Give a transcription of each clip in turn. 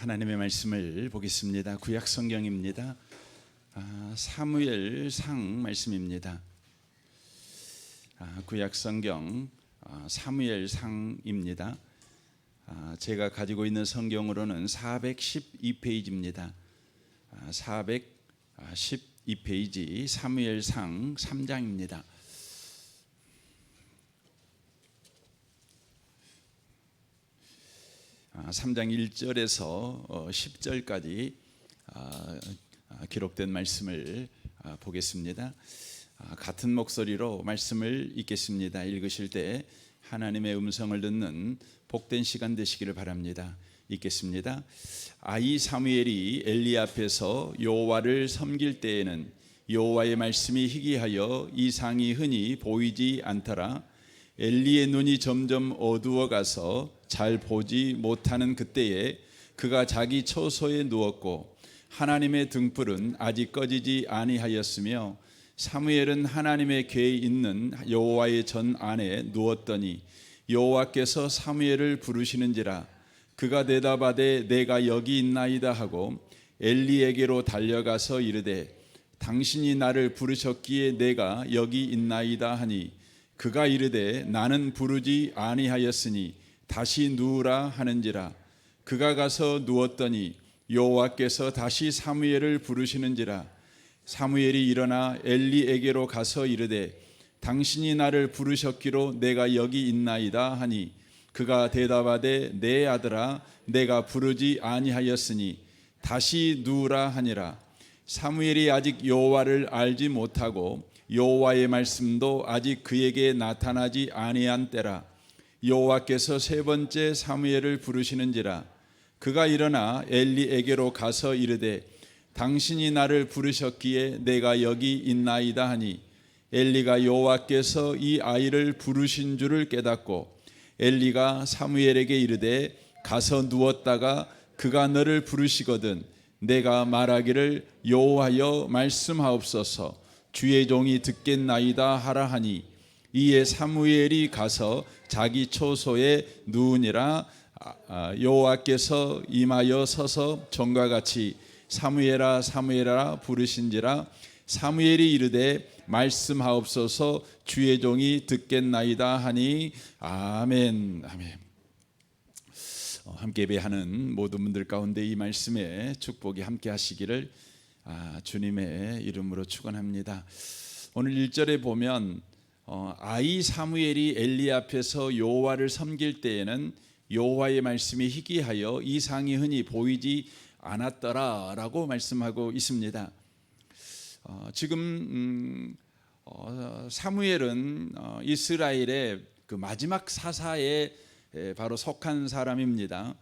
하나님의 말씀을 보겠습니다. 구약 성경입니다. 사무엘상 말씀입니다. 구약 성경 사무엘상입니다. 제가 가지고 있는 성경으로는 412페이지입니다. 412페이지 사무엘상 3장입니다. 3장 1절에서 10절까지 기록된 말씀을 보겠습니다. 같은 목소리로 말씀을 읽겠습니다. 읽으실 때 하나님의 음성을 듣는 복된 시간 되시기를 바랍니다. 읽겠습니다. 아이 사무엘이 엘리 앞에서 여호와를 섬길 때에는 여호와의 말씀이 희귀하여 이상이 흔히 보이지 않더라. 엘리의 눈이 점점 어두워 가서 잘 보지 못하는 그때에 그가 자기 처소에 누웠고 하나님의 등불은 아직 꺼지지 아니하였으며 사무엘은 하나님의 궤에 있는 여호와의 전 안에 누웠더니 여호와께서 사무엘을 부르시는지라. 그가 대답하되 내가 여기 있나이다 하고 엘리에게로 달려가서 이르되 당신이 나를 부르셨기에 내가 여기 있나이다 하니 그가 이르되 나는 부르지 아니하였으니 다시 누우라 하는지라. 그가 가서 누웠더니 여호와께서 다시 사무엘을 부르시는지라. 사무엘이 일어나 엘리에게로 가서 이르되 당신이 나를 부르셨기로 내가 여기 있나이다 하니 그가 대답하되 내 아들아 내가 부르지 아니하였으니 다시 누우라 하니라. 사무엘이 아직 여호와를 알지 못하고 여호와의 말씀도 아직 그에게 나타나지 아니한 때라. 여호와께서 세 번째 사무엘을 부르시는지라. 그가 일어나 엘리에게로 가서 이르되 당신이 나를 부르셨기에 내가 여기 있나이다 하니 엘리가 여호와께서 이 아이를 부르신 줄을 깨닫고 엘리가 사무엘에게 이르되 가서 누웠다가 그가 너를 부르시거든 내가 말하기를 여호와여 말씀하옵소서 주의 종이 듣겠나이다 하라 하니 이에 사무엘이 가서 자기 처소에 누우니라. 여호와께서 임하여 서서 전과 같이 사무엘아 사무엘아 부르신지라. 사무엘이 이르되 말씀하옵소서 주의 종이 듣겠나이다 하니 아멘. 아멘. 함께 예배하는 모든 분들 가운데 이 말씀에 축복이 함께 하시기를 주님의 이름으로 축원합니다. 오늘 1절에 보면 아이 사무엘이 엘리 앞에서 여호와를 섬길 때에는 여호와의 말씀이 희귀하여 이상이 흔히 보이지 않았더라라고 말씀하고 있습니다. 지금 사무엘은 이스라엘의 그 마지막 사사에 바로 속한 사람입니다.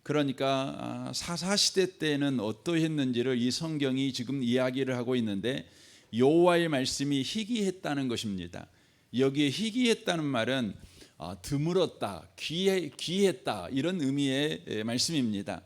그러니까 사사 시대 때는 어떠했는지를 이 성경이 지금 이야기를 하고 있는데 여호와의 말씀이 희귀했다는 것입니다. 여기에 희귀했다는 말은 드물었다, 귀했다 이런 의미의 말씀입니다.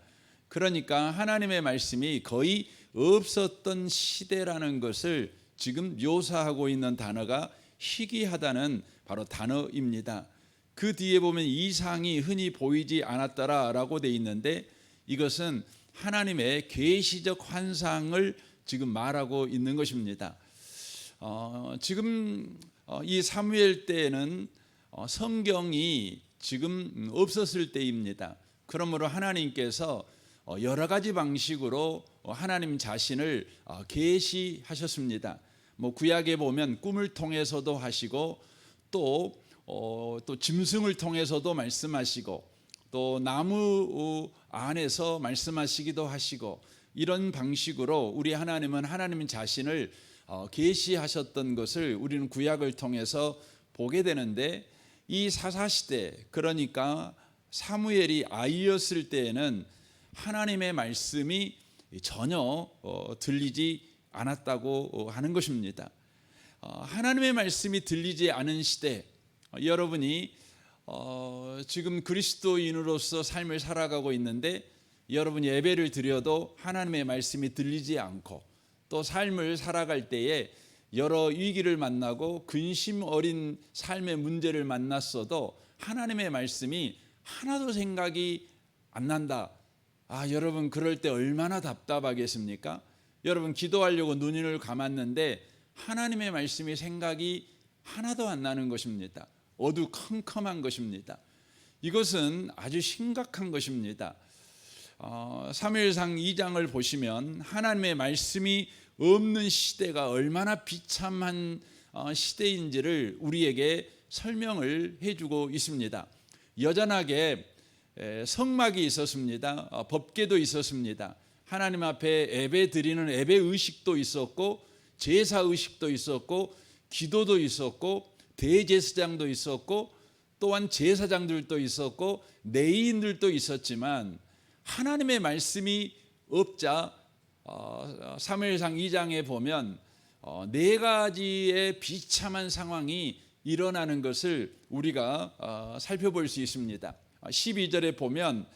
그러니까 하나님의 말씀이 거의 없었던 시대라는 것을 지금 묘사하고 있는 단어가 희귀하다는 바로 단어입니다. 그 뒤에 보면 이상이 흔히 보이지 않았더라라고 돼 있는데 이것은 하나님의 계시적 환상을 지금 말하고 있는 것입니다. 지금 이 사무엘 때에는 성경이 지금 없었을 때입니다. 그러므로 하나님께서 여러 가지 방식으로 하나님 자신을 계시하셨습니다. 구약에 보면 꿈을 통해서도 하시고 또 짐승을 통해서도 말씀하시고 또 나무 안에서 말씀하시기도 하시고 이런 방식으로 우리 하나님은 하나님 자신을 계시하셨던 것을 우리는 구약을 통해서 보게 되는데 이 사사시대 그러니까 사무엘이 아이였을 때에는 하나님의 말씀이 전혀 들리지 않았다고 하는 것입니다. 하나님의 말씀이 들리지 않은 시대 여러분이 지금 그리스도인으로서 삶을 살아가고 있는데 여러분이 예배를 드려도 하나님의 말씀이 들리지 않고 또 삶을 살아갈 때에 여러 위기를 만나고 근심 어린 삶의 문제를 만났어도 하나님의 말씀이 하나도 생각이 안 난다. 여러분 그럴 때 얼마나 답답하겠습니까? 여러분 기도하려고 눈을 감았는데 하나님의 말씀이 생각이 하나도 안 나는 것입니다. 어두컴컴한 것입니다. 이것은 아주 심각한 것입니다. 사무엘상 2장을 보시면 하나님의 말씀이 없는 시대가 얼마나 비참한 시대인지를 우리에게 설명을 해주고 있습니다. 여전하게 성막이 있었습니다. 법궤도 있었습니다. 하나님 앞에 예배 드리는 예배 의식도 있었고 제사 의식도 있었고 기도도 있었고 대제사장도 있었고 또한 제사장들도 있었고 레위인들도 있었지만 하나님의 말씀이 없자 사무엘상 2장에 보면 네 가지의 비참한 상황이 일어나는 것을 우리가 살펴볼 수 있습니다. 12절에 보면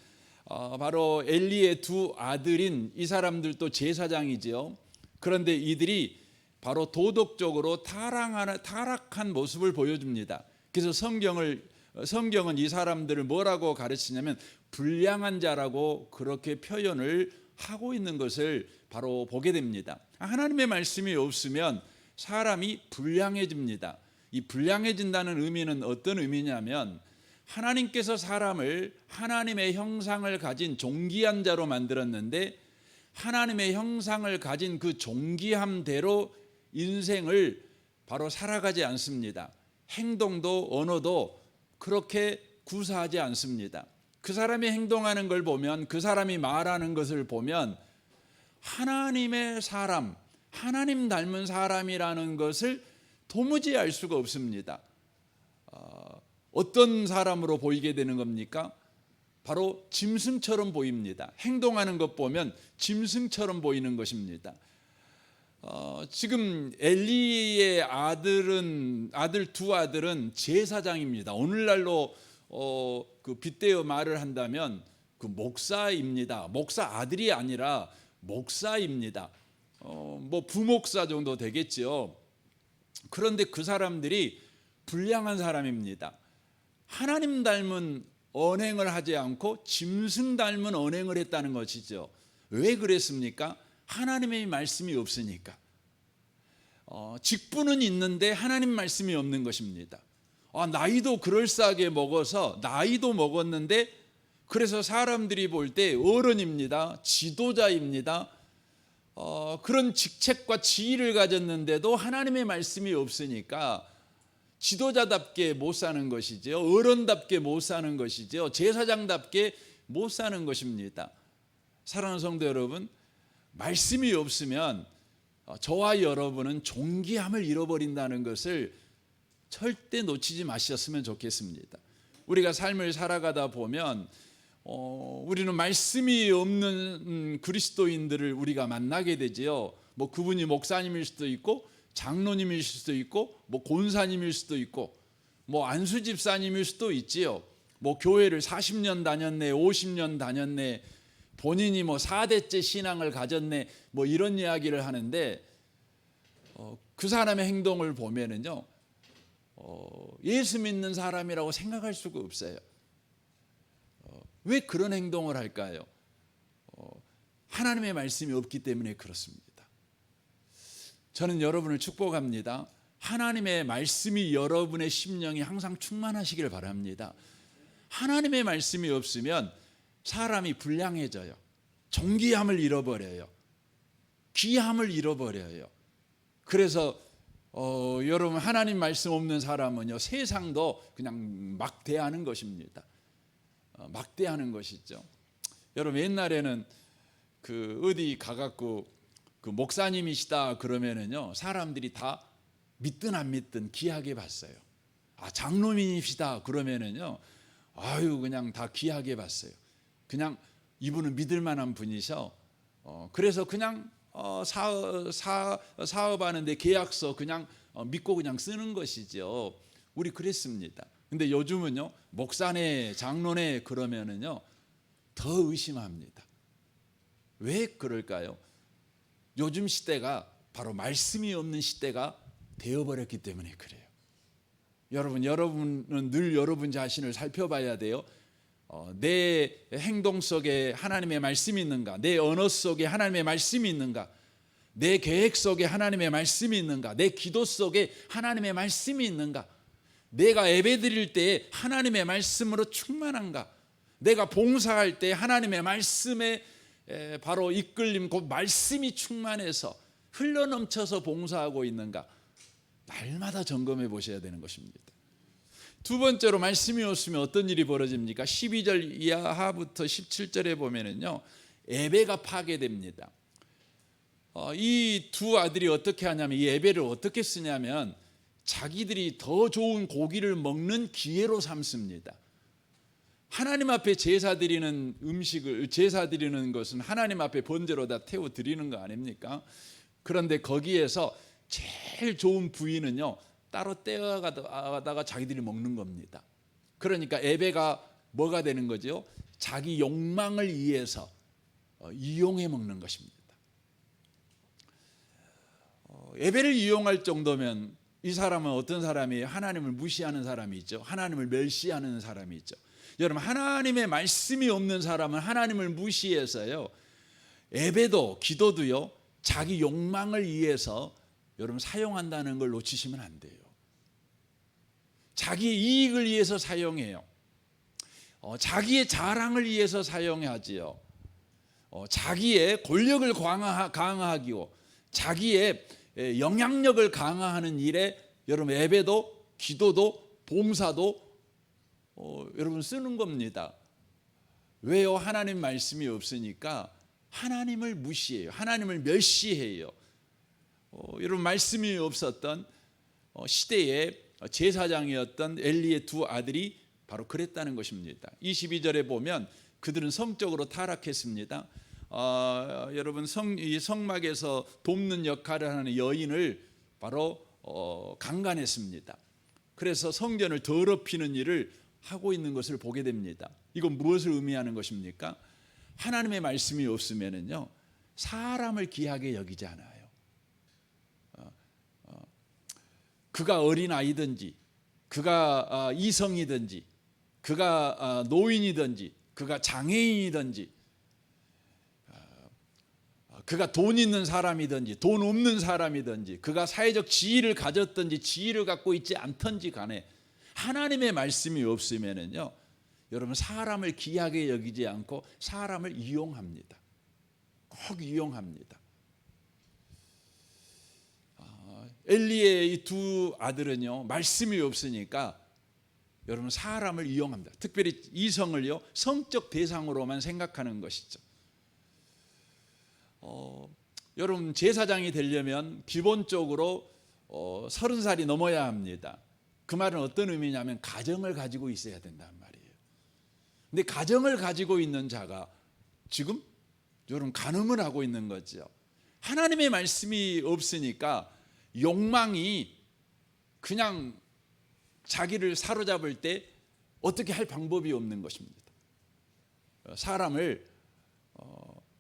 바로 엘리의 두 아들인 이 사람들도 제사장이지요. 그런데 이들이 바로 도덕적으로 타락한 모습을 보여줍니다. 그래서 성경은 이 사람들을 뭐라고 가르치냐면 불량한 자라고 그렇게 표현을 하고 있는 것을 바로 보게 됩니다. 하나님의 말씀이 없으면 사람이 불량해집니다. 이 불량해진다는 의미는 어떤 의미냐면 하나님께서 사람을 하나님의 형상을 가진 존귀한 자로 만들었는데 하나님의 형상을 가진 그 존귀함대로 인생을 바로 살아가지 않습니다. 행동도 언어도 그렇게 구사하지 않습니다. 그 사람이 행동하는 걸 보면, 그 사람이 말하는 것을 보면 하나님의 사람, 하나님 닮은 사람이라는 것을 도무지 알 수가 없습니다. 어떤 사람으로 보이게 되는 겁니까? 바로 짐승처럼 보입니다. 행동하는 것 보면 짐승처럼 보이는 것입니다. 지금 엘리의 아들 두 아들은 제사장입니다. 오늘날로 그 빗대어 말을 한다면 그 목사입니다. 목사 아들이 아니라 목사입니다. 뭐 부목사 정도 되겠죠. 그런데 그 사람들이 불량한 사람입니다. 하나님 닮은 언행을 하지 않고 짐승 닮은 언행을 했다는 것이죠. 왜 그랬습니까? 하나님의 말씀이 없으니까. 직분은 있는데 하나님 말씀이 없는 것입니다. 나이도 그럴싸하게 먹어서 나이도 먹었는데 그래서 사람들이 볼 때 어른입니다. 지도자입니다. 그런 직책과 지위를 가졌는데도 하나님의 말씀이 없으니까 지도자답게 못 사는 것이죠. 어른답게 못 사는 것이죠. 제사장답게 못 사는 것입니다. 사랑하는 성도 여러분, 말씀이 없으면 저와 여러분은 존귀함을 잃어버린다는 것을 절대 놓치지 마셨으면 좋겠습니다. 우리가 삶을 살아가다 보면 우리는 말씀이 없는 그리스도인들을 우리가 만나게 되지요. 뭐 그분이 목사님일 수도 있고 장로님일 수도 있고 뭐 권사님일 수도 있고 뭐 안수집사님일 수도 있지요. 뭐 교회를 40년 다녔네, 50년 다녔네, 본인이 뭐 4대째 신앙을 가졌네, 뭐 이런 이야기를 하는데 그 사람의 행동을 보면은요, 예수 믿는 사람이라고 생각할 수가 없어요. 왜 그런 행동을 할까요? 하나님의 말씀이 없기 때문에 그렇습니다. 저는 여러분을 축복합니다. 하나님의 말씀이 여러분의 심령이 항상 충만하시길 바랍니다. 하나님의 말씀이 없으면 사람이 불량해져요. 존귀함을 잃어버려요. 귀함을 잃어버려요. 그래서 여러분 하나님 말씀 없는 사람은요 세상도 그냥 막대하는 것입니다. 막대하는 것이죠. 여러분 옛날에는 그 어디 가갖고 그 목사님이시다 그러면은요 사람들이 다 믿든 안 믿든 귀하게 봤어요. 장로님이시다 그러면은요 그냥 다 귀하게 봤어요. 그냥 이분은 믿을 만한 분이셔. 그래서 그냥 사업하는데 계약서 그냥 믿고 그냥 쓰는 것이죠. 우리 그랬습니다. 근데 요즘은요 목사네 장로네 그러면은요 더 의심합니다. 왜 그럴까요? 요즘 시대가 바로 말씀이 없는 시대가 되어버렸기 때문에 그래요. 여러분은 늘 여러분 자신을 살펴봐야 돼요. 내 행동 속에 하나님의 말씀이 있는가? 내 언어 속에 하나님의 말씀이 있는가? 내 계획 속에 하나님의 말씀이 있는가? 내 기도 속에 하나님의 말씀이 있는가? 내가 예배드릴 때 하나님의 말씀으로 충만한가? 내가 봉사할 때 하나님의 말씀에 바로 이끌림, 그 말씀이 충만해서 흘러넘쳐서 봉사하고 있는가? 날마다 점검해 보셔야 되는 것입니다. 두 번째로 말씀이 없으면 어떤 일이 벌어집니까? 12절 이하부터 17절에 보면은요, 예배가 파괴됩니다. 이 두 아들이 어떻게 하냐면, 이 예배를 어떻게 쓰냐면 자기들이 더 좋은 고기를 먹는 기회로 삼습니다. 하나님 앞에 제사 드리는 음식을, 제사 드리는 것은 하나님 앞에 번제로 다 태워 드리는 거 아닙니까? 그런데 거기에서 제일 좋은 부위는요, 따로 떼어가다가 자기들이 먹는 겁니다. 그러니까 예배가 뭐가 되는 거죠? 자기 욕망을 위해서 이용해 먹는 것입니다. 예배를 이용할 정도면 이 사람은 어떤 사람이에요? 하나님을 무시하는 사람이 있죠. 하나님을 멸시하는 사람이 있죠. 여러분, 하나님의 말씀이 없는 사람은 하나님을 무시해서요, 예배도 기도도요, 자기 욕망을 위해서 여러분 사용한다는 걸 놓치시면 안 돼요. 자기의 이익을 위해서 사용해요. 자기의 자랑을 위해서 사용하지요. 자기의 권력을 강화하기고 자기의 영향력을 강화하는 일에 여러분 예배도 기도도 봉사도 여러분 쓰는 겁니다. 왜요? 하나님 말씀이 없으니까 하나님을 무시해요. 하나님을 멸시해요. 여러분, 말씀이 없었던 시대의 제사장이었던 엘리의 두 아들이 바로 그랬다는 것입니다. 22절에 보면 그들은 성적으로 타락했습니다. 여러분, 이 성막에서 돕는 역할을 하는 여인을 바로 강간했습니다. 그래서 성전을 더럽히는 일을 하고 있는 것을 보게 됩니다. 이건 무엇을 의미하는 것입니까? 하나님의 말씀이 없으면은요, 사람을 귀하게 여기지 않아요. 그가 어린아이든지 그가 이성이든지 그가 노인이든지 그가 장애인이든지 그가 돈 있는 사람이든지 돈 없는 사람이든지 그가 사회적 지위를 가졌든지 지위를 갖고 있지 않든지 간에 하나님의 말씀이 없으면은요, 여러분, 사람을 귀하게 여기지 않고 사람을 이용합니다. 꼭 이용합니다. 엘리의 이 두 아들은요, 말씀이 없으니까 여러분 사람을 이용합니다. 특별히 이성을요, 성적 대상으로만 생각하는 것이죠. 여러분, 제사장이 되려면 기본적으로 30살이 넘어야 합니다. 그 말은 어떤 의미냐면 가정을 가지고 있어야 된단 말이에요. 근데 가정을 가지고 있는 자가 지금 여러분 간음을 하고 있는 거죠. 하나님의 말씀이 없으니까 욕망이 그냥 자기를 사로잡을 때 어떻게 할 방법이 없는 것입니다. 사람을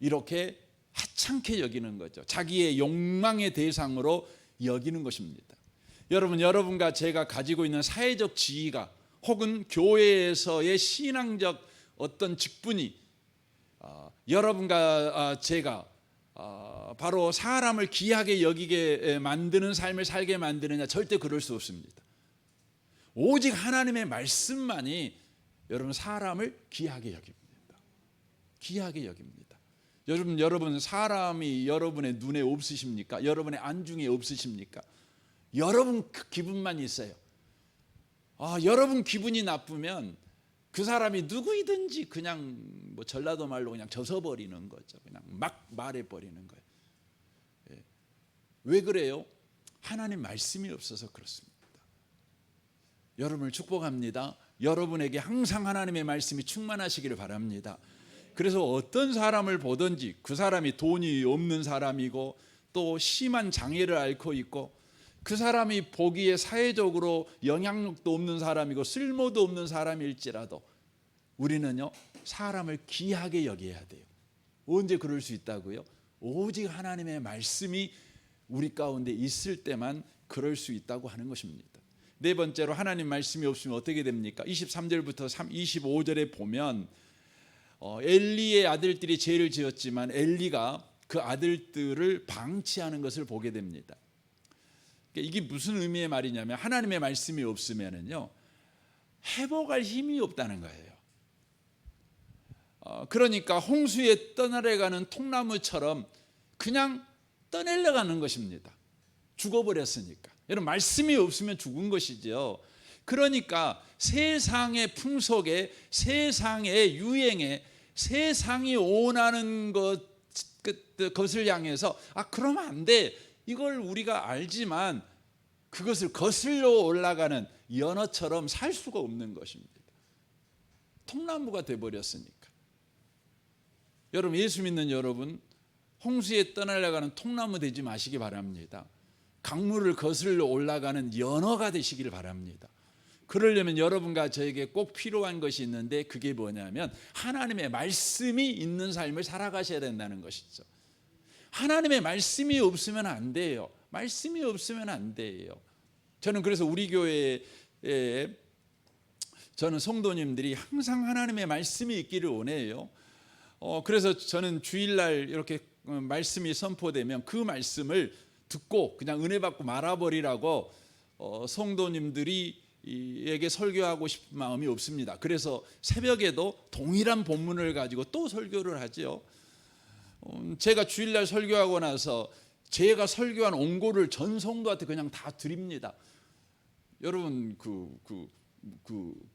이렇게 하찮게 여기는 거죠. 자기의 욕망의 대상으로 여기는 것입니다. 여러분, 여러분과 제가 가지고 있는 사회적 지위가 혹은 교회에서의 신앙적 어떤 직분이 여러분과 제가 바로 사람을 귀하게 여기게 만드는 삶을 살게 만드느냐? 절대 그럴 수 없습니다. 오직 하나님의 말씀만이 여러분 사람을 귀하게 여깁니다. 귀하게 여깁니다. 여러분 사람이 여러분의 눈에 없으십니까? 여러분의 안중에 없으십니까? 여러분 기분만 있어요. 여러분 기분이 나쁘면 그 사람이 누구이든지 그냥 뭐 전라도 말로 그냥 져서버리는 거죠. 그냥 막 말해버리는 거예요. 왜 그래요? 하나님 말씀이 없어서 그렇습니다. 여러분을 축복합니다. 여러분에게 항상 하나님의 말씀이 충만하시기를 바랍니다. 그래서 어떤 사람을 보든지 그 사람이 돈이 없는 사람이고 또 심한 장애를 앓고 있고 그 사람이 보기에 사회적으로 영향력도 없는 사람이고 쓸모도 없는 사람일지라도 우리는요, 사람을 귀하게 여겨야 돼요. 언제 그럴 수 있다고요? 오직 하나님의 말씀이 우리 가운데 있을 때만 그럴 수 있다고 하는 것입니다. 네 번째로 하나님 말씀이 없으면 어떻게 됩니까? 23절부터 25절에 보면 엘리의 아들들이 죄를 지었지만 엘리가 그 아들들을 방치하는 것을 보게 됩니다. 이게 무슨 의미의 말이냐면 하나님의 말씀이 없으면은요 회복할 힘이 없다는 거예요. 그러니까 홍수에 떠내려가는 통나무처럼 그냥 떠내려가는 것입니다. 죽어버렸으니까. 여러분 말씀이 없으면 죽은 것이죠. 그러니까 세상의 풍속에, 세상의 유행에, 세상이 원하는 것을 향해서 그러면 안 돼. 이걸 우리가 알지만 그것을 거슬러 올라가는 연어처럼 살 수가 없는 것입니다. 통나무가 돼버렸으니까. 여러분 예수 믿는 여러분 홍수에 떠나려가는 통나무 되지 마시기 바랍니다. 강물을 거슬러 올라가는 연어가 되시길 바랍니다. 그러려면 여러분과 저에게 꼭 필요한 것이 있는데 그게 뭐냐면 하나님의 말씀이 있는 삶을 살아가셔야 된다는 것이죠. 하나님의 말씀이 없으면 안 돼요. 말씀이 없으면 안 돼요. 저는 그래서 우리 교회에 저는 성도님들이 항상 하나님의 말씀이 있기를 원해요. 그래서 저는 주일날 이렇게 말씀이 선포되면 그 말씀을 듣고 그냥 은혜 받고 말아버리라고 성도님들이 에게 설교하고 싶은 마음이 없습니다. 그래서 새벽에도 동일한 본문을 가지고 또 설교를 하죠. 제가 주일날 설교하고 나서 제가 설교한 원고를 전 성도한테 그냥 다 드립니다. 여러분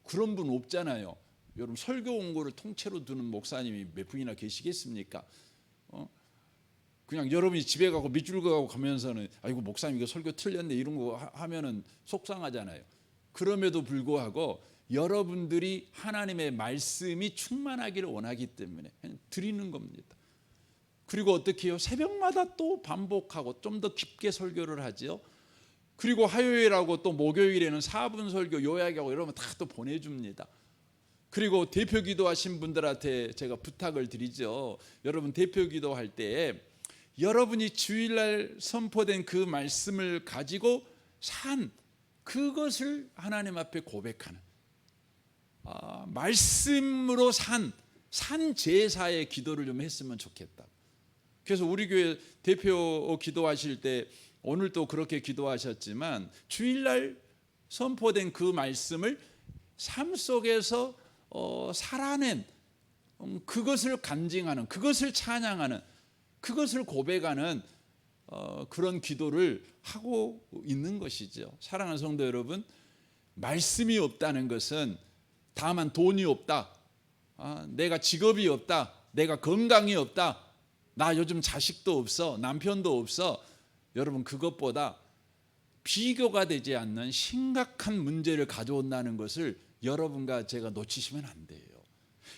그런 분 없잖아요. 여러분 설교 원고를 통째로 두는 목사님이 몇 분이나 계시겠습니까? 그냥 여러분이 집에 가고 밑줄 그어 가면서는 아이고 목사님 이거 설교 틀렸네 이런 거 하면은 속상하잖아요. 그럼에도 불구하고 여러분들이 하나님의 말씀이 충만하기를 원하기 때문에 그냥 드리는 겁니다. 그리고 어떻게 해요? 새벽마다 또 반복하고 좀 더 깊게 설교를 하죠. 그리고 화요일하고 또 목요일에는 4분 설교 요약하고 이러면 다 또 보내줍니다. 그리고 대표 기도하신 분들한테 제가 부탁을 드리죠. 여러분 대표 기도할 때 여러분이 주일날 선포된 그 말씀을 가지고 산 그것을 하나님 앞에 고백하는 말씀으로 산 제사의 기도를 좀 했으면 좋겠다. 그래서 우리 교회 대표 기도하실 때 오늘 또 그렇게 기도하셨지만 주일날 선포된 그 말씀을 삶 속에서 살아낸 그것을 간증하는 그것을 찬양하는 그것을 고백하는 그런 기도를 하고 있는 것이죠. 사랑하는 성도 여러분, 말씀이 없다는 것은 다만 돈이 없다, 내가 직업이 없다, 내가 건강이 없다, 나 요즘 자식도 없어, 남편도 없어. 여러분 그것보다 비교가 되지 않는 심각한 문제를 가져온다는 것을 여러분과 제가 놓치시면 안 돼요.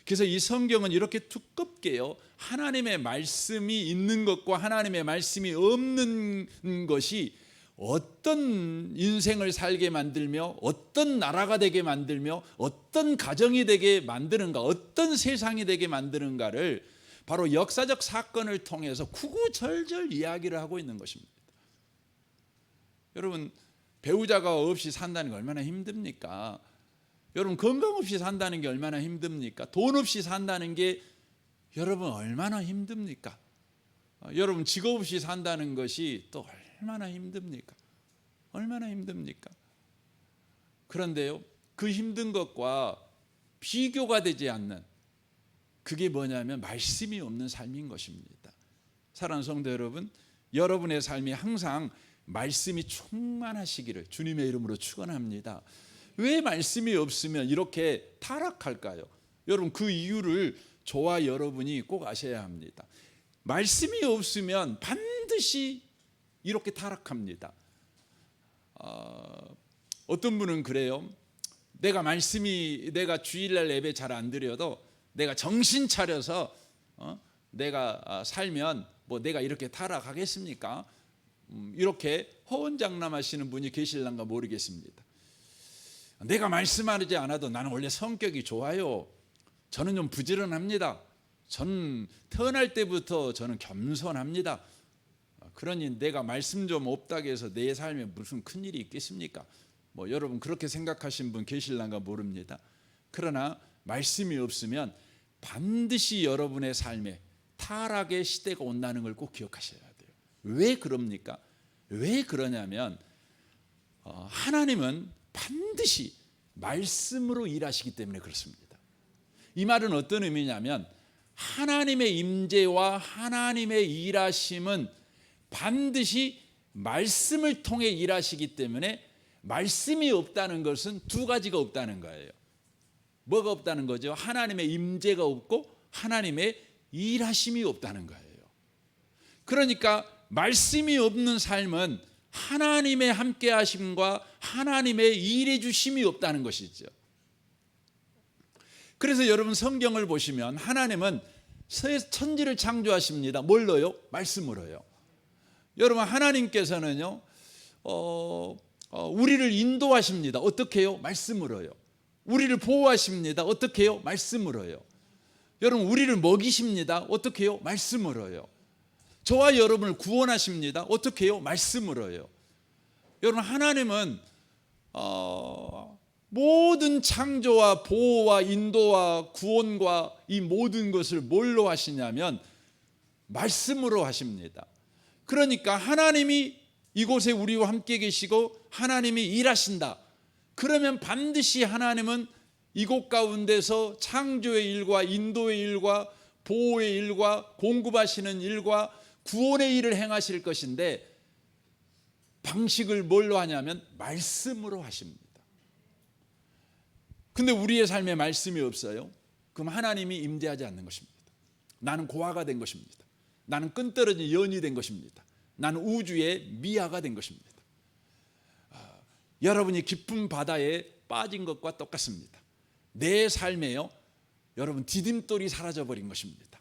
그래서 이 성경은 이렇게 두껍게요. 하나님의 말씀이 있는 것과 하나님의 말씀이 없는 것이 어떤 인생을 살게 만들며 어떤 나라가 되게 만들며 어떤 가정이 되게 만드는가 어떤 세상이 되게 만드는가를 바로 역사적 사건을 통해서 구구절절 이야기를 하고 있는 것입니다. 여러분 배우자가 없이 산다는 게 얼마나 힘듭니까? 여러분 건강 없이 산다는 게 얼마나 힘듭니까? 돈 없이 산다는 게 여러분 얼마나 힘듭니까? 여러분 직업 없이 산다는 것이 또 얼마나 힘듭니까? 얼마나 힘듭니까? 그런데요 그 힘든 것과 비교가 되지 않는 그게 뭐냐면 말씀이 없는 삶인 것입니다. 사랑하는 성도 여러분, 여러분의 삶이 항상 말씀이 충만하시기를 주님의 이름으로 축원합니다. 왜 말씀이 없으면 이렇게 타락할까요? 여러분 그 이유를 저와 여러분이 꼭 아셔야 합니다. 말씀이 없으면 반드시 이렇게 타락합니다. 어떤 분은 그래요. 내가 주일날 예배 잘 안 드려도 내가 정신 차려서 내가 살면 뭐 내가 이렇게 타락하겠습니까? 이렇게 허언장담하시는 분이 계실런가 모르겠습니다. 내가 말씀하지 않아도 나는 원래 성격이 좋아요. 저는 좀 부지런합니다. 저는 태어날 때부터 저는 겸손합니다. 그러니 내가 말씀 좀 없다고 해서 내 삶에 무슨 큰일이 있겠습니까? 뭐 여러분 그렇게 생각하신 분 계실란가 모릅니다. 그러나 말씀이 없으면 반드시 여러분의 삶에 타락의 시대가 온다는 걸 꼭 기억하셔야 돼요. 왜 그럽니까? 왜 그러냐면 하나님은 반드시 말씀으로 일하시기 때문에 그렇습니다. 이 말은 어떤 의미냐면 하나님의 임재와 하나님의 일하심은 반드시 말씀을 통해 일하시기 때문에 말씀이 없다는 것은 두 가지가 없다는 거예요. 뭐가 없다는 거죠? 하나님의 임재가 없고 하나님의 일하심이 없다는 거예요. 그러니까 말씀이 없는 삶은 하나님의 함께하심과 하나님의 일해 주심이 없다는 것이죠. 그래서 여러분 성경을 보시면 하나님은 천지를 창조하십니다. 뭘로요? 말씀으로요. 여러분 하나님께서는요 우리를 인도하십니다. 어떻게 해요? 말씀으로요. 우리를 보호하십니다. 어떻게 해요? 말씀으로요. 여러분 우리를 먹이십니다. 어떻게 해요? 말씀으로요. 저와 여러분을 구원하십니다. 어떻게 해요? 말씀으로요. 여러분 하나님은 모든 창조와 보호와 인도와 구원과 이 모든 것을 뭘로 하시냐면 말씀으로 하십니다. 그러니까 하나님이 이곳에 우리와 함께 계시고 하나님이 일하신다. 그러면 반드시 하나님은 이곳 가운데서 창조의 일과 인도의 일과 보호의 일과 공급하시는 일과 구원의 일을 행하실 것인데 방식을 뭘로 하냐면 말씀으로 하십니다. 근데 우리의 삶에 말씀이 없어요. 그럼 하나님이 임재하지 않는 것입니다. 나는 고아가 된 것입니다. 나는 끈떨어진 연이 된 것입니다. 나는 우주의 미아가 된 것입니다. 여러분이 깊은 바다에 빠진 것과 똑같습니다. 내 삶에요 여러분 디딤돌이 사라져버린 것입니다.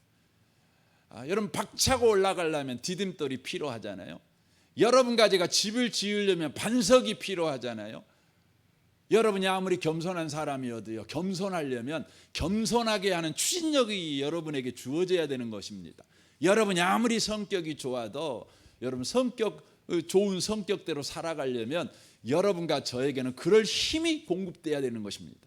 여러분 박차고 올라가려면 디딤돌이 필요하잖아요. 여러분과 제가 집을 지으려면 반석이 필요하잖아요. 여러분이 아무리 겸손한 사람이어도요 겸손하려면 겸손하게 하는 추진력이 여러분에게 주어져야 되는 것입니다. 여러분이 아무리 성격이 좋아도 여러분 좋은 성격대로 살아가려면 여러분과 저에게는 그럴 힘이 공급돼야 되는 것입니다.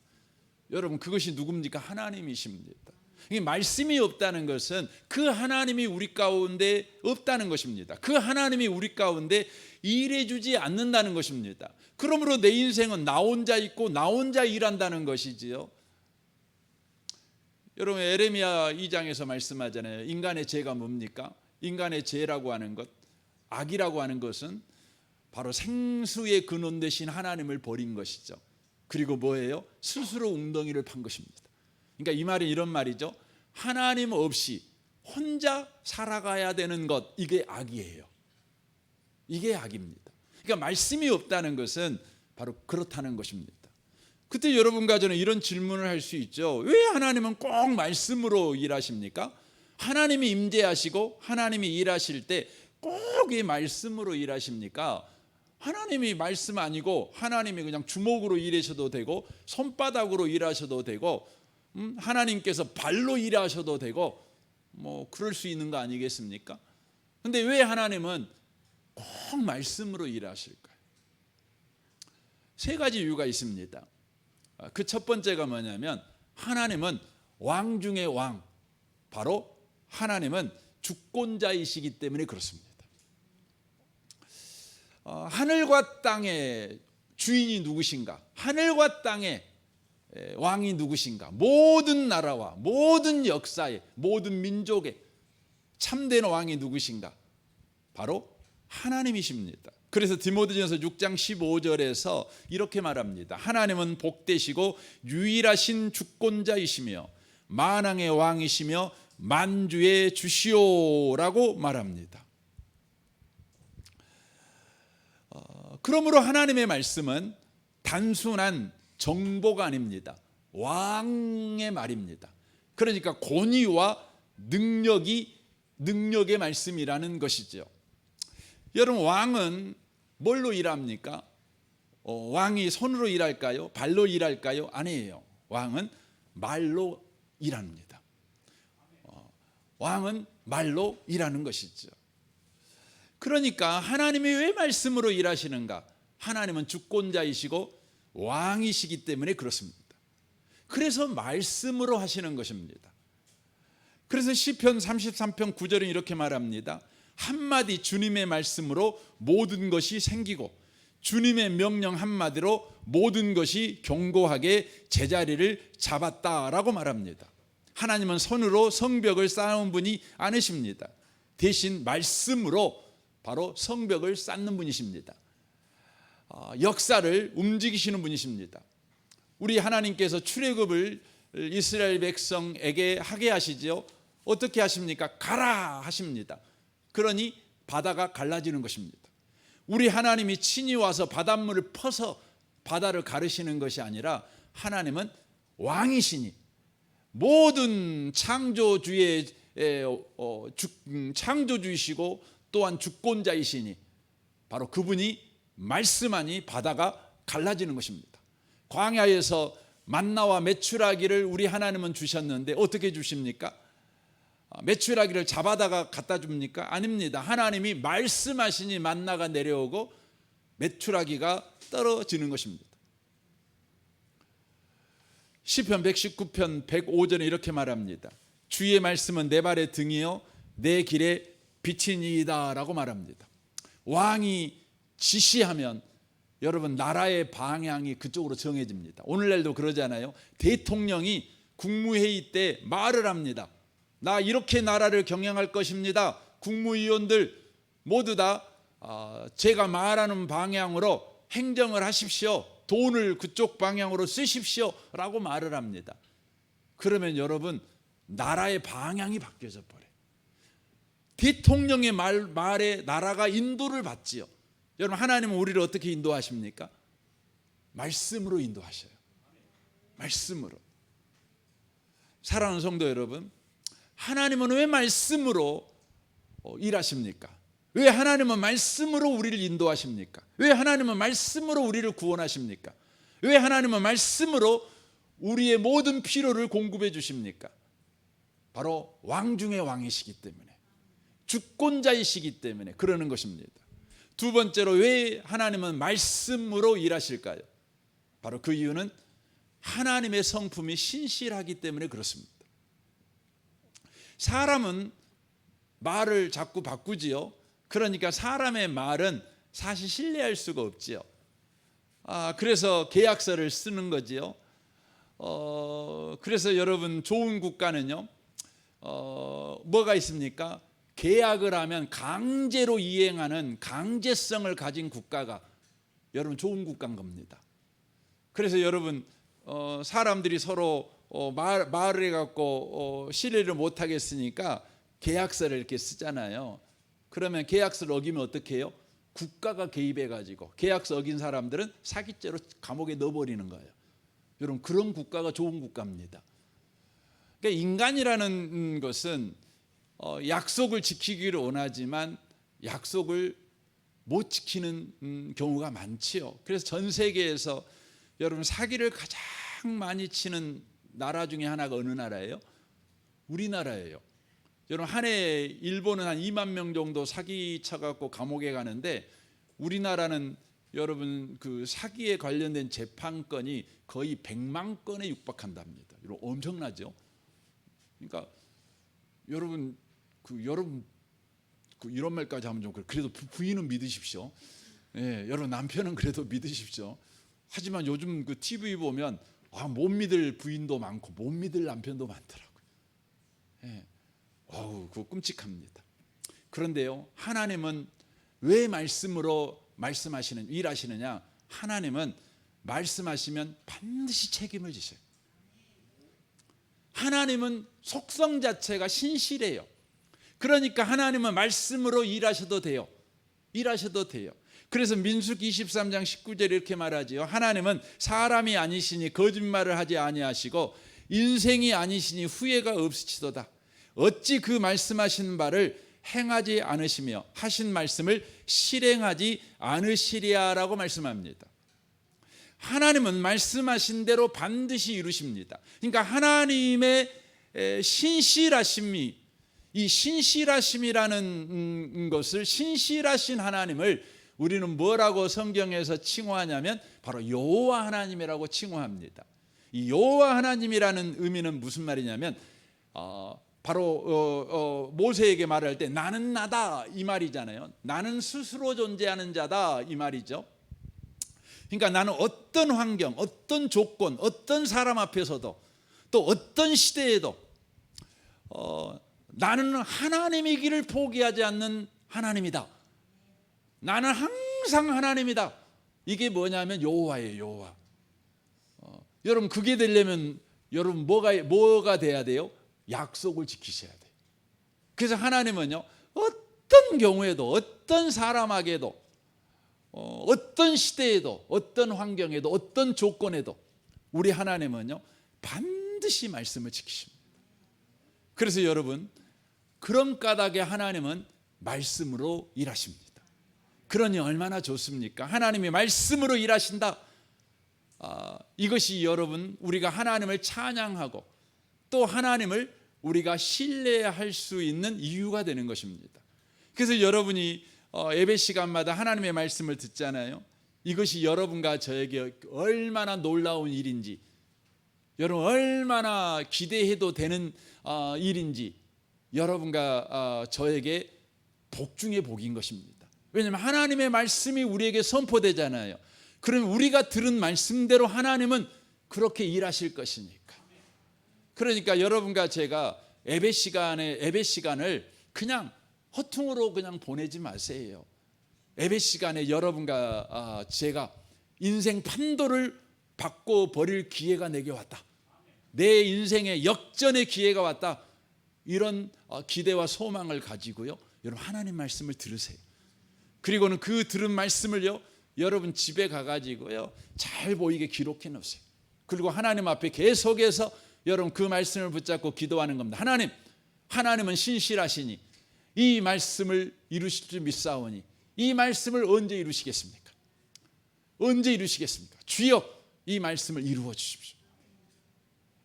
여러분 그것이 누굽니까? 하나님이십니다. 이 말씀이 없다는 것은 그 하나님이 우리 가운데 없다는 것입니다. 그 하나님이 우리 가운데 일해주지 않는다는 것입니다. 그러므로 내 인생은 나 혼자 있고 나 혼자 일한다는 것이지요. 여러분 에레미야 2장에서 말씀하잖아요. 인간의 죄가 뭡니까? 인간의 죄라고 하는 것, 악이라고 하는 것은 바로 생수의 근원 되신 하나님을 버린 것이죠. 그리고 뭐예요? 스스로 웅덩이를 판 것입니다. 그러니까 이 말은 이런 말이죠. 하나님 없이 혼자 살아가야 되는 것, 이게 악이에요. 이게 악입니다. 그러니까 말씀이 없다는 것은 바로 그렇다는 것입니다. 그때 여러분과 저는 이런 질문을 할 수 있죠. 왜 하나님은 꼭 말씀으로 일하십니까? 하나님이 임재하시고 하나님이 일하실 때 꼭 이 말씀으로 일하십니까? 하나님이 말씀 아니고 하나님이 그냥 주먹으로 일하셔도 되고 손바닥으로 일하셔도 되고 하나님께서 발로 일하셔도 되고 뭐 그럴 수 있는 거 아니겠습니까? 근데 왜 하나님은 꼭 말씀으로 일하실까요? 세 가지 이유가 있습니다. 그 첫 번째가 뭐냐면 하나님은 왕 중의 왕, 바로 하나님은 주권자이시기 때문에 그렇습니다. 하늘과 땅의 주인이 누구신가? 하늘과 땅의 왕이 누구신가? 모든 나라와 모든 역사의 모든 민족의 참된 왕이 누구신가? 바로 하나님이십니다. 그래서 디모데전서 6장 15절에서 이렇게 말합니다. 하나님은 복되시고 유일하신 주권자이시며 만왕의 왕이시며 만주의 주시오라고 말합니다. 그러므로 하나님의 말씀은 단순한 정보가 아닙니다. 왕의 말입니다. 그러니까 권위와 능력의 말씀이라는 것이죠. 여러분 왕은 뭘로 일합니까? 왕이 손으로 일할까요? 발로 일할까요? 아니에요. 왕은 말로 일합니다. 왕은 말로 일하는 것이죠. 그러니까 하나님이 왜 말씀으로 일하시는가? 하나님은 주권자이시고 왕이시기 때문에 그렇습니다. 그래서 말씀으로 하시는 것입니다. 그래서 시편 33편 9절은 이렇게 말합니다. 한마디 주님의 말씀으로 모든 것이 생기고 주님의 명령 한마디로 모든 것이 견고하게 제자리를 잡았다라고 말합니다. 하나님은 손으로 성벽을 쌓은 분이 아니십니다. 대신 말씀으로 바로 성벽을 쌓는 분이십니다. 역사를 움직이시는 분이십니다. 우리 하나님께서 출애굽을 이스라엘 백성에게 하게 하시죠. 어떻게 하십니까? 가라 하십니다. 그러니 바다가 갈라지는 것입니다. 우리 하나님이 친히 와서 바닷물을 퍼서 바다를 가르시는 것이 아니라 하나님은 왕이시니 모든 창조주의 창조주이시고 또한 주권자이시니 바로 그분이 말씀하니 바다가 갈라지는 것입니다. 광야에서 만나와 메추라기를 우리 하나님은 주셨는데 어떻게 주십니까? 메추라기를 잡아다가 갖다 줍니까? 아닙니다. 하나님이 말씀하시니 만나가 내려오고 메추라기가 떨어지는 것입니다. 시편 119편 105절에 이렇게 말합니다. 주의 말씀은 내 발의 등이요 내 길의 빛이니이다 라고 말합니다. 왕이 지시하면 여러분 나라의 방향이 그쪽으로 정해집니다. 오늘날도 그러잖아요. 대통령이 국무회의 때 말을 합니다. 나 이렇게 나라를 경영할 것입니다. 국무위원들 모두 다 제가 말하는 방향으로 행정을 하십시오. 돈을 그쪽 방향으로 쓰십시오 라고 말을 합니다. 그러면 여러분 나라의 방향이 바뀌어져 버려요. 대통령의 말에 나라가 인도를 받지요. 여러분 하나님은 우리를 어떻게 인도하십니까? 말씀으로 인도하셔요. 말씀으로. 사랑하는 성도 여러분, 하나님은 왜 말씀으로 일하십니까? 왜 하나님은 말씀으로 우리를 인도하십니까? 왜 하나님은 말씀으로 우리를 구원하십니까? 왜 하나님은 말씀으로 우리의 모든 필요를 공급해 주십니까? 바로 왕 중의 왕이시기 때문에, 주권자이시기 때문에 그러는 것입니다. 두 번째로 왜 하나님은 말씀으로 일하실까요? 바로 그 이유는 하나님의 성품이 신실하기 때문에 그렇습니다. 사람은 말을 자꾸 바꾸지요. 그러니까 사람의 말은 사실 신뢰할 수가 없지요. 그래서 계약서를 쓰는 거지요. 그래서 여러분 좋은 국가는요, 뭐가 있습니까? 계약을 하면 강제로 이행하는 강제성을 가진 국가가 여러분 좋은 국가인 겁니다. 그래서 여러분 사람들이 서로 말을 해갖고 신뢰를 못 하겠으니까 계약서를 이렇게 쓰잖아요. 그러면 계약서를 어기면 어떻게 해요? 국가가 개입해가지고 계약서 어긴 사람들은 사기죄로 감옥에 넣어버리는 거예요. 여러분 그런 국가가 좋은 국가입니다. 그러니까 인간이라는 것은 약속을 지키기를 원하지만 약속을 못 지키는 경우가 많지요. 그래서 전 세계에서 여러분 사기를 가장 많이 치는 나라 중에 하나가 어느 나라예요? 우리나라예요. 여러분 한 해 일본은 한 2만 명 정도 사기 쳐갖고 감옥에 가는데 우리나라는 여러분 그 사기에 관련된 재판건이 거의 100만 건에 육박한답니다. 여러분 엄청나죠? 그러니까 여러분 이런 말까지 하면 좀 그래도 부인은 믿으십시오. 예, 여러분 남편은 그래도 믿으십시오. 하지만 요즘 그 TV 보면 못 믿을 부인도 많고 못 믿을 남편도 많더라고요. 예. 그거 끔찍합니다. 그런데요, 하나님은 왜 말씀으로 일하시느냐? 하나님은 말씀하시면 반드시 책임을 지셔요. 하나님은 속성 자체가 신실해요. 그러니까 하나님은 말씀으로 일하셔도 돼요. 그래서 민수기 23장 19절에 이렇게 말하지요. 하나님은 사람이 아니시니 거짓말을 하지 아니하시고 인생이 아니시니 후회가 없으시도다. 어찌 그 말씀하신 바를 행하지 않으시며 하신 말씀을 실행하지 않으시리야라고 말씀합니다. 하나님은 말씀하신 대로 반드시 이루십니다. 그러니까 하나님의 신실하심이, 이 신실하심이라는 것을, 신실하신 하나님을 우리는 뭐라고 성경에서 칭호하냐면 바로 여호와 하나님이라고 칭호합니다. 이 여호와 하나님이라는 의미는 무슨 말이냐면 바로 모세에게 말할 때 나는 나다 이 말이잖아요. 나는 스스로 존재하는 자다 이 말이죠. 그러니까 나는 어떤 환경, 어떤 조건, 어떤 사람 앞에서도 또 어떤 시대에도 나는 하나님이기를 포기하지 않는 하나님이다. 나는 항상 하나님이다. 이게 뭐냐면 여호와예요. 여호와. 여러분 그게 되려면 여러분 뭐가 돼야 돼요? 약속을 지키셔야 돼요. 그래서 하나님은요 어떤 경우에도 어떤 사람에게도 어떤 시대에도 어떤 환경에도 어떤 조건에도 우리 하나님은요 반드시 말씀을 지키십니다. 그래서 여러분 그런 까닭에 하나님은 말씀으로 일하십니다. 그러니 얼마나 좋습니까? 하나님이 말씀으로 일하신다. 이것이 여러분 우리가 하나님을 찬양하고 또 하나님을 우리가 신뢰할 수 있는 이유가 되는 것입니다. 그래서 여러분이 예배 시간마다 하나님의 말씀을 듣잖아요. 이것이 여러분과 저에게 얼마나 놀라운 일인지, 여러분 얼마나 기대해도 되는 일인지 여러분과 저에게 복 중의 복인 것입니다. 왜냐하면 하나님의 말씀이 우리에게 선포되잖아요. 그럼 우리가 들은 말씀대로 하나님은 그렇게 일하실 것이니까. 그러니까 여러분과 제가 예배 시간을 그냥 허퉁으로 그냥 보내지 마세요. 예배 시간에 여러분과 제가 인생 판도를 바꿔버릴 기회가 내게 왔다. 내 인생의 역전의 기회가 왔다. 이런 기대와 소망을 가지고요. 여러분 하나님 말씀을 들으세요. 그리고는 그 들은 말씀을요. 여러분 집에 가가지고요. 잘 보이게 기록해 놓으세요. 그리고 하나님 앞에 계속해서 여러분 그 말씀을 붙잡고 기도하는 겁니다. 하나님은 신실하시니 이 말씀을 이루실 줄 믿사오니 이 말씀을 언제 이루시겠습니까? 언제 이루시겠습니까? 주여 이 말씀을 이루어 주십시오.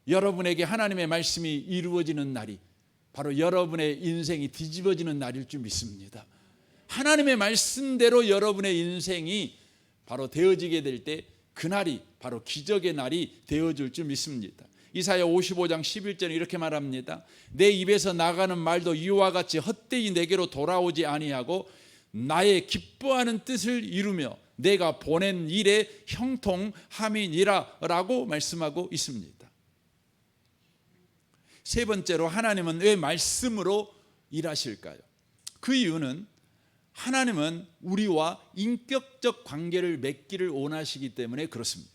여러분에게 하나님의 말씀이 이루어지는 날이 바로 여러분의 인생이 뒤집어지는 날일 줄 믿습니다. 하나님의 말씀대로 여러분의 인생이 바로 되어지게 될 때 그날이 바로 기적의 날이 되어질 줄 믿습니다. 이사야 55장 11절에 이렇게 말합니다. 내 입에서 나가는 말도 이와 같이 헛되이 내게로 돌아오지 아니하고 나의 기뻐하는 뜻을 이루며 내가 보낸 일에 형통함이니라 라고 말씀하고 있습니다. 세 번째로 하나님은 왜 말씀으로 일하실까요? 그 이유는 하나님은 우리와 인격적 관계를 맺기를 원하시기 때문에 그렇습니다.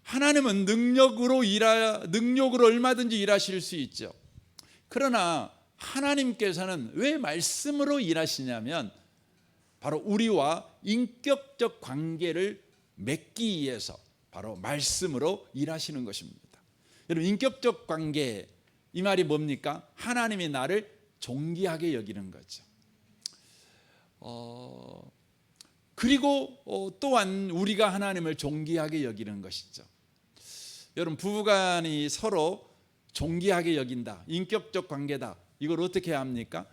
하나님은 능력으로 얼마든지 일하실 수 있죠. 그러나 하나님께서는 왜 말씀으로 일하시냐면 바로 우리와 인격적 관계를 맺기 위해서 바로 말씀으로 일하시는 것입니다. 여러분 인격적 관계 이 말이 뭡니까? 하나님이 나를 존귀하게 여기는 거죠. 그리고 또한 우리가 하나님을 존귀하게 여기는 것이죠. 여러분 부부간이 서로 존귀하게 여긴다. 인격적 관계다. 이걸 어떻게 합니까?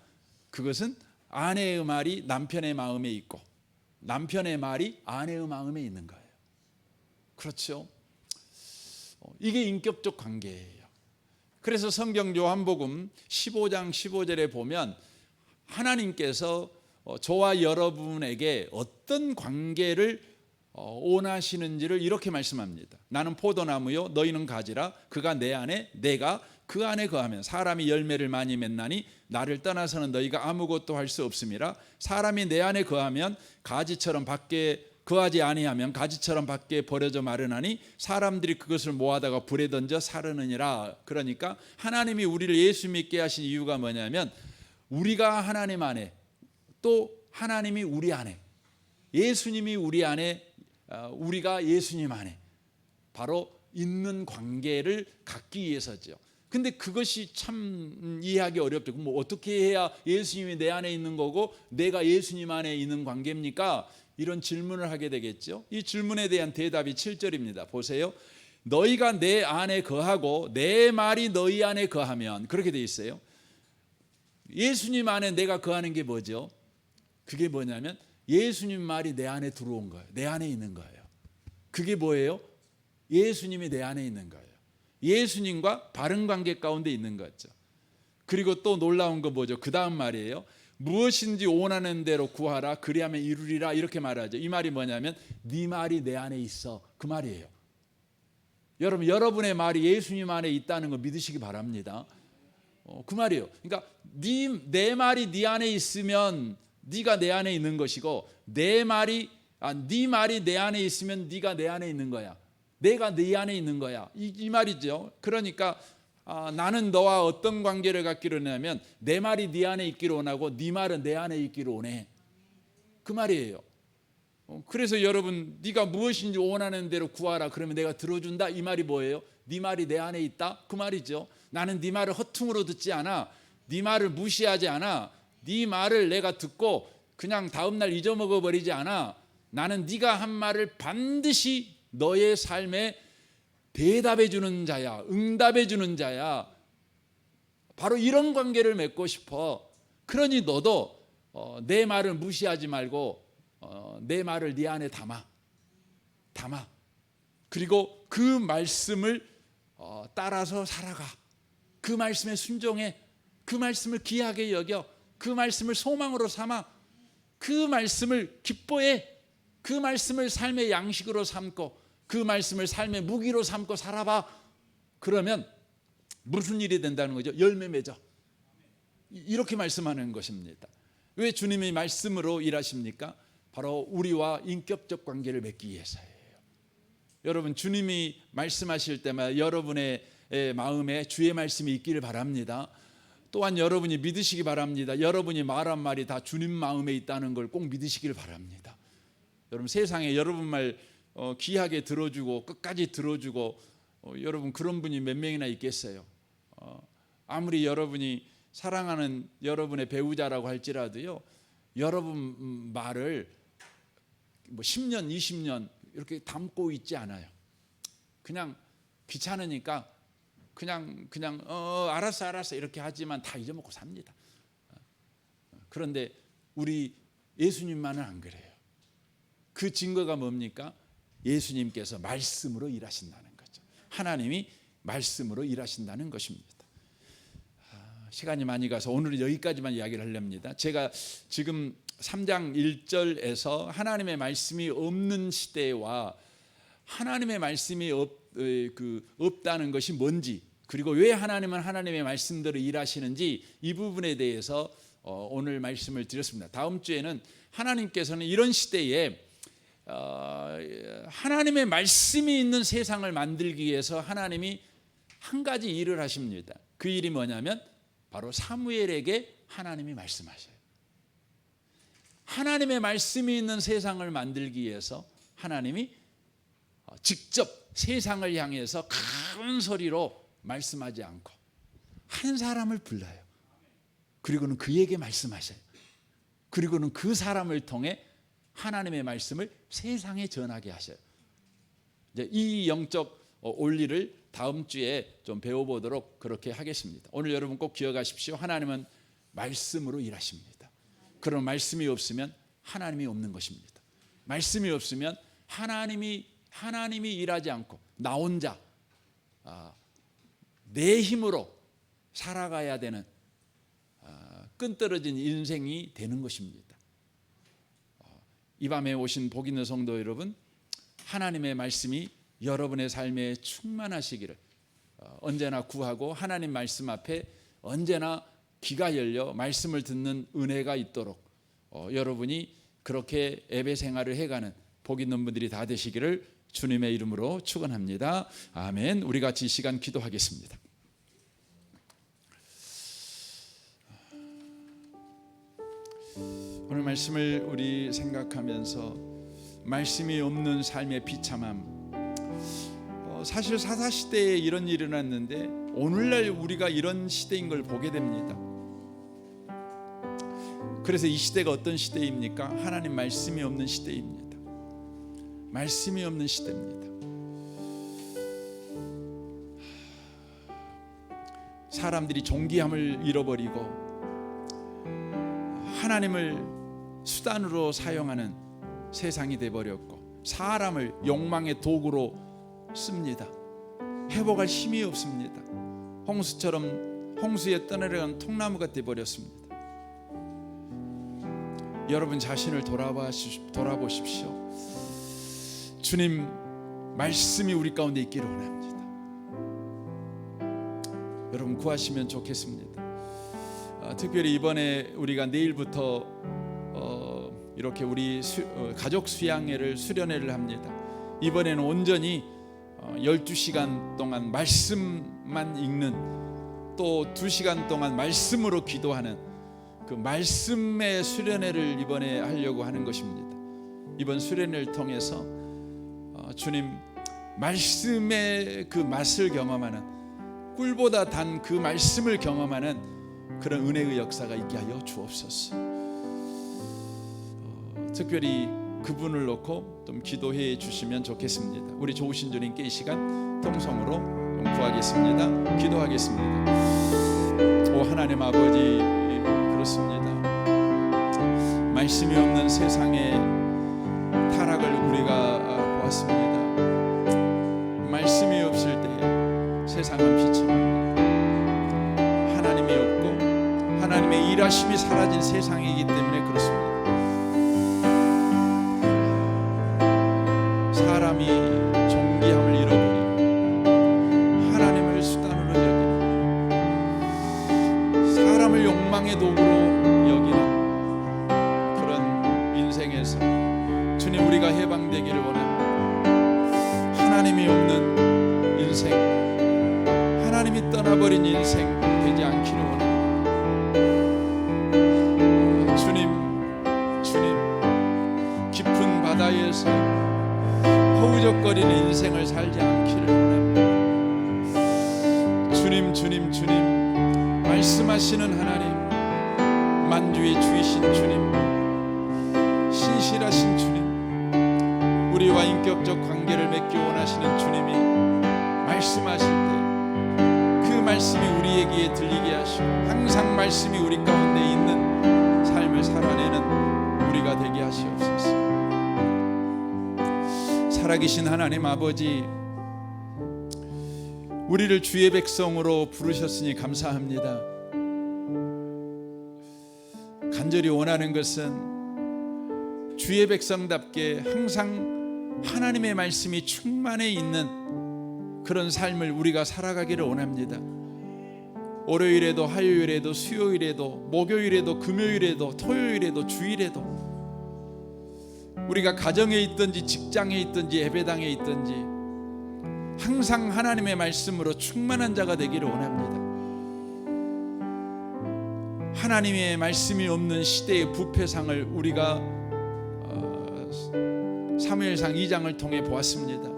그것은 아내의 말이 남편의 마음에 있고 남편의 말이 아내의 마음에 있는 거예요. 그렇죠? 이게 인격적 관계예요. 그래서 성경 요한복음 15장 15절에 보면 하나님께서 저와 여러분에게 어떤 관계를 원하시는지를 이렇게 말씀합니다. 나는 포도나무요 너희는 가지라. 그가 내 안에 내가 그 안에 거하면 사람이 열매를 많이 맺나니 나를 떠나서는 너희가 아무것도 할 수 없음이라. 사람이 내 안에 거하면 가지처럼 밖에 거하지 아니하면 가지처럼 밖에 버려져 마르나니 사람들이 그것을 모아다가 불에 던져 사르느니라. 그러니까 하나님이 우리를 예수 믿게 하신 이유가 뭐냐면 우리가 하나님 안에 또 하나님이 우리 안에 예수님이 우리 안에 우리가 예수님 안에 바로 있는 관계를 갖기 위해서죠. 근데 그것이 참 이해하기 어렵죠. 뭐 어떻게 해야 예수님이 내 안에 있는 거고 내가 예수님 안에 있는 관계입니까? 이런 질문을 하게 되겠죠. 이 질문에 대한 대답이 7절입니다. 보세요. 너희가 내 안에 거하고 내 말이 너희 안에 거하면 그렇게 돼 있어요. 예수님 안에 내가 거하는 게 뭐죠? 그게 뭐냐면 예수님 말이 내 안에 들어온 거예요. 내 안에 있는 거예요. 그게 뭐예요? 예수님이 내 안에 있는 거예요. 예수님과 바른 관계 가운데 있는 거죠. 그리고 또 놀라운 거 뭐죠? 그 다음 말이에요. 무엇인지 원하는 대로 구하라 그리하면 이루리라 이렇게 말하죠. 이 말이 뭐냐면 네 말이 내 안에 있어 그 말이에요. 여러분, 여러분의 말이 예수님 안에 있다는 거 믿으시기 바랍니다. 그 말이에요. 그러니까 내 말이 네 안에 있으면 네가 내 안에 있는 것이고 네 말이 내 안에 있으면 네가 내 안에 있는 거야. 내가 네 안에 있는 거야. 이 말이죠. 그러니까 나는 너와 어떤 관계를 갖기로 하냐면 내 말이 네 안에 있기를 원하고 네 말은 내 안에 있기를 원해. 그 말이에요. 그래서 여러분, 네가 무엇인지 원하는 대로 구하라 그러면 내가 들어준다. 이 말이 뭐예요? 네 말이 내 안에 있다. 그 말이죠. 나는 네 말을 허퉁으로 듣지 않아. 네 말을 무시하지 않아. 네 말을 내가 듣고 그냥 다음날 잊어먹어 버리지 않아. 나는 네가 한 말을 반드시 너의 삶에 대답해 주는 자야. 응답해 주는 자야. 바로 이런 관계를 맺고 싶어. 그러니 너도 내 말을 무시하지 말고 내 말을 네 안에 담아. 그리고 그 말씀을 따라서 살아가. 그 말씀에 순종해. 그 말씀을 귀하게 여겨. 그 말씀을 소망으로 삼아. 그 말씀을 기뻐해. 그 말씀을 삶의 양식으로 삼고 그 말씀을 삶의 무기로 삼고 살아봐. 그러면 무슨 일이 된다는 거죠? 열매 맺어. 이렇게 말씀하는 것입니다. 왜 주님이 말씀으로 일하십니까? 바로 우리와 인격적 관계를 맺기 위해서예요. 여러분, 주님이 말씀하실 때마다 여러분의 마음에 주의 말씀이 있기를 바랍니다. 또한 여러분이 믿으시기 바랍니다. 여러분이 말한 말이 다 주님 마음에 있다는 걸 꼭 믿으시길 바랍니다. 여러분, 세상에 여러분 말 귀하게 들어주고 끝까지 들어주고 여러분 그런 분이 몇 명이나 있겠어요. 아무리 여러분이 사랑하는 여러분의 배우자라고 할지라도요, 여러분 말을 10년 20년 이렇게 담고 있지 않아요. 그냥 귀찮으니까 그냥 알았어 이렇게 하지만 다 잊어먹고 삽니다. 그런데 우리 예수님만은 안 그래요. 그 증거가 뭡니까? 예수님께서 말씀으로 일하신다는 거죠. 하나님이 말씀으로 일하신다는 것입니다. 시간이 많이 가서 오늘은 여기까지만 이야기를 하렵니다. 제가 지금 3장 1절에서 하나님의 말씀이 없는 시대와 하나님의 말씀이 없다는 것이 뭔지, 그리고 왜 하나님은 하나님의 말씀대로 일하시는지 이 부분에 대해서 오늘 말씀을 드렸습니다. 다음 주에는 하나님께서는 이런 시대에 하나님의 말씀이 있는 세상을 만들기 위해서 하나님이 한 가지 일을 하십니다. 그 일이 뭐냐면 바로 사무엘에게 하나님이 말씀하셔요. 하나님의 말씀이 있는 세상을 만들기 위해서 하나님이 직접 세상을 향해서 큰 소리로 말씀하지 않고 한 사람을 불러요. 그리고는 그에게 말씀하셔요. 그리고는 그 사람을 통해 하나님의 말씀을 세상에 전하게 하셔요. 이제 이 영적 원리를 다음 주에 좀 배워보도록 그렇게 하겠습니다. 오늘 여러분 꼭 기억하십시오. 하나님은 말씀으로 일하십니다. 그런 말씀이 없으면 하나님이 없는 것입니다. 말씀이 없으면 하나님이 일하지 않고 나 혼자 내 힘으로 살아가야 되는 끈떨어진 인생이 되는 것입니다. 이 밤에 오신 복 있는 성도 여러분, 하나님의 말씀이 여러분의 삶에 충만하시기를 언제나 구하고 하나님 말씀 앞에 언제나 귀가 열려 말씀을 듣는 은혜가 있도록 여러분이 그렇게 예배 생활을 해가는 복 있는 분들이 다 되시기를 주님의 이름으로 축원합니다. 아멘. 우리 같이 이 시간 기도하겠습니다. 오늘 말씀을 우리 생각하면서 말씀이 없는 삶의 비참함, 사실 사사시대에 이런 일이 일어났는데 오늘날 우리가 이런 시대인 걸 보게 됩니다. 그래서 이 시대가 어떤 시대입니까? 하나님 말씀이 없는 시대입니다. 말씀이 없는 시대입니다. 사람들이 존귀함을 잃어버리고 하나님을 수단으로 사용하는 세상이 되어버렸고 사람을 욕망의 도구로 씁니다. 회복할 힘이 없습니다. 홍수처럼 홍수에 떠내려간 통나무가 되어버렸습니다. 여러분 자신을 돌아보십시오. 주님 말씀이 우리 가운데 있기를 원합니다. 여러분 구하시면 좋겠습니다. 특별히 이번에 우리가 내일부터 이렇게 우리 가족 수양회를 수련회를 합니다. 이번에는 온전히 12시간 동안 말씀만 읽는, 또 2시간 동안 말씀으로 기도하는 그 말씀의 수련회를 이번에 하려고 하는 것입니다. 이번 수련회를 통해서 주님 말씀의 그 맛을 경험하는, 꿀보다 단 그 말씀을 경험하는 그런 은혜의 역사가 있게 하여 주옵소서. 특별히 그분을 놓고 좀 기도해 주시면 좋겠습니다. 우리 좋으신 주님께 이 시간 통성으로 좀 구하겠습니다. 기도하겠습니다. 오 하나님 아버지, 그렇습니다. 말씀이 없는 세상의 타락을 우리가 보았습니다. 말씀이 없을 때에 세상은 비참합니다. 하나님이 없고 하나님의 일하심이 사라진 세상이기 때문에 그렇습니다. 사람이 존귀함을 잃어버리고 하나님을 수단으로 여기는, 사람을 욕망의 도구로 여기는 그런 인생에서 주님 우리가 해방되기를 원합니다. 하나님이 없는 인생, 하나님이 떠나버린 인생 되지 않기를 원합니다. 주님 깊은 바다에서 허우적거리는 인생을 살지 않기를 원합니다. 주님 말씀하시는 하나님, 만주의 주이신 주님, 신실하신 주님, 우리와 인격적 관계를 맺기 원하시는 주님이 말씀하실 때 그 말씀이 우리에게 들리게 하시고 항상 말씀이 우리 가운데 있는 삶을 살아내는 우리가 되게 하시옵소서. 살아계신 하나님 아버지, 우리를 주의 백성으로 부르셨으니 감사합니다. 간절히 원하는 것은 주의 백성답게 항상 하나님의 말씀이 충만해 있는 그런 삶을 우리가 살아가기를 원합니다. 월요일에도 화요일에도 수요일에도 목요일에도 금요일에도 토요일에도 주일에도 우리가 가정에 있든지 직장에 있든지 예배당에 있든지 항상 하나님의 말씀으로 충만한 자가 되기를 원합니다. 하나님의 말씀이 없는 시대의 부패상을 우리가 사무엘상 2장을 통해 보았습니다.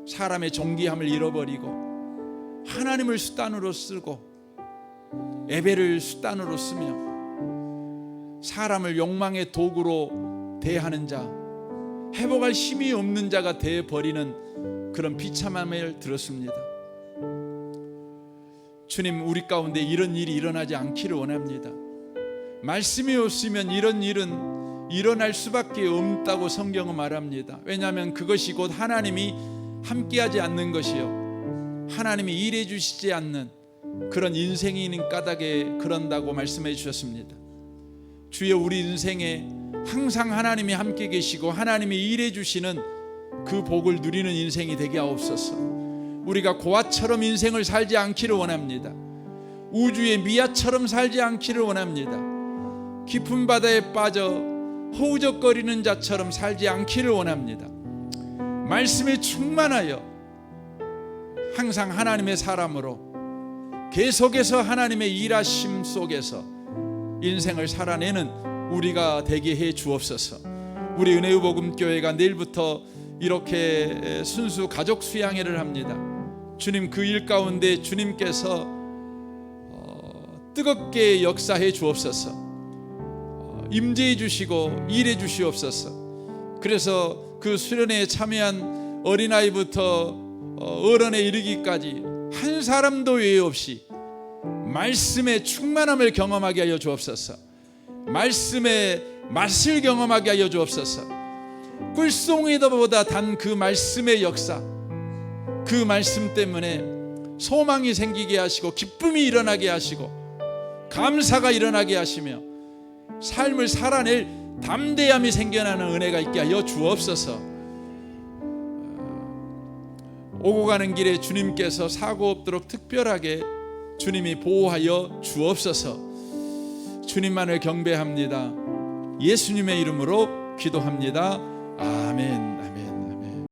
사람의 존귀함을 잃어버리고 하나님을 수단으로 쓰고 예배를 수단으로 쓰며 사람을 욕망의 도구로 대하는 자, 회복할 힘이 없는 자가 되어버리는 그런 비참함을 들었습니다. 주님, 우리 가운데 이런 일이 일어나지 않기를 원합니다. 말씀이 없으면 이런 일은 일어날 수밖에 없다고 성경은 말합니다. 왜냐하면 그것이 곧 하나님이 함께하지 않는 것이요, 하나님이 일해 주시지 않는 그런 인생이 있는 까닭에 그런다고 말씀해 주셨습니다. 주여, 우리 인생에 항상 하나님이 함께 계시고 하나님이 일해 주시는 그 복을 누리는 인생이 되게 하옵소서. 우리가 고아처럼 인생을 살지 않기를 원합니다. 우주의 미아처럼 살지 않기를 원합니다. 깊은 바다에 빠져 허우적거리는 자처럼 살지 않기를 원합니다. 말씀에 충만하여 항상 하나님의 사람으로 계속해서 하나님의 일하심 속에서 인생을 살아내는 우리가 되게 해 주옵소서. 우리 은혜의 복음 교회가 내일부터 이렇게 순수 가족 수양회를 합니다. 주님, 그 일 가운데 주님께서 뜨겁게 역사해 주옵소서. 임재해 주시고 일해 주시옵소서. 그래서 그 수련회에 참여한 어린아이부터 어른에 이르기까지 한 사람도 외에 없이 말씀의 충만함을 경험하게 하여 주옵소서. 말씀의 맛을 경험하게 하여 주옵소서. 꿀송이보다 단 그 말씀의 역사, 그 말씀 때문에 소망이 생기게 하시고 기쁨이 일어나게 하시고 감사가 일어나게 하시며 삶을 살아낼 담대함이 생겨나는 은혜가 있게 하여 주옵소서. 오고 가는 길에 주님께서 사고 없도록 특별하게 주님이 보호하여 주옵소서. 주님만을 경배합니다. 예수님의 이름으로 기도합니다. 아멘.